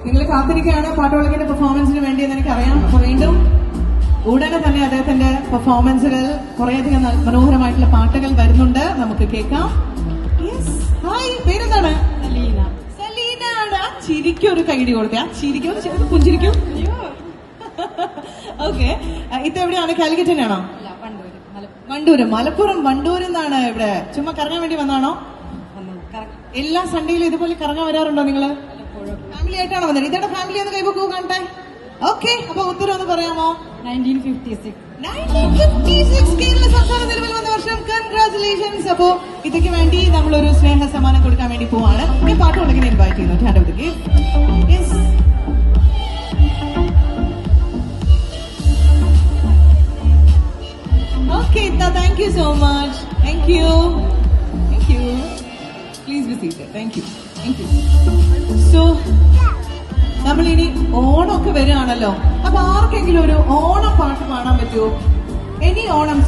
നിങ്ങൾ കാത്തിരിക്കുകയാണ് പാട്ടുകളൊക്കെ പെർഫോമൻസിന് വേണ്ടി എന്ന് എനിക്കറിയാം. അപ്പൊ വീണ്ടും ഉടനെ തന്നെ അദ്ദേഹത്തിന്റെ പെർഫോമൻസുകൾ കുറേയധികം മനോഹരമായിട്ടുള്ള പാട്ടുകൾ വരുന്നുണ്ട്, നമുക്ക് കേൾക്കാം. ഹായ്, പേരെന്താണ്? സലീന. സലീനയാണ്. ആ ചിരിക്കും ഒരു കൈഡി കൊടുത്തേ, ആ ചിരിക്കും പുഞ്ചിരിക്കും. ഓക്കെ, ഇതെവിടെയാണ്? കാലിക്കറ്റ് തന്നെയാണോ? വണ്ടൂര്. മലപ്പുറം വണ്ടൂരിൽ നിന്നാണ് ഇവിടെ ചുമ്മാ കറങ്ങാൻ വേണ്ടി വന്നാണോ? എല്ലാ സൺഡേയിലും ഇതുപോലെ കറങ്ങാൻ വരാറുണ്ടോ നിങ്ങള്? ഫാമിലി ആയിട്ടാണോ വന്നത്? ഇതേടെ ഫാമിലി ഒന്ന് കൈവക്കൂ കാണട്ടെ. ഓക്കെ, അപ്പൊ ഉത്തരം ഒന്ന് പറയാമോ? 1956 കേരള സംസ്ഥാനം നിലവിൽ വന്ന വർഷം. കൺഗ്രാറ്റുലേഷൻസ്. അപ്പോ ഇതൊക്കെ വേണ്ടി നമ്മളൊരു സ്നേഹ സമ്മാനം കൊടുക്കാൻ വേണ്ടി പോവാണ്. ഈ പാട്ടുകൊണ്ടെങ്കിൽ ഇൻവൈറ്റ് ചെയ്യുന്നു. Hand of the gift. Yes, okay, thank you so much. Thank you. Please be seated. Thank you. So നമ്മളിനി ഓണമൊക്കെ വരികയാണല്ലോ. അപ്പൊ ആർക്കെങ്കിലും ഒരു ഓണം പാട്ട് പാടാൻ പറ്റുമോ? ഇനി ഓണം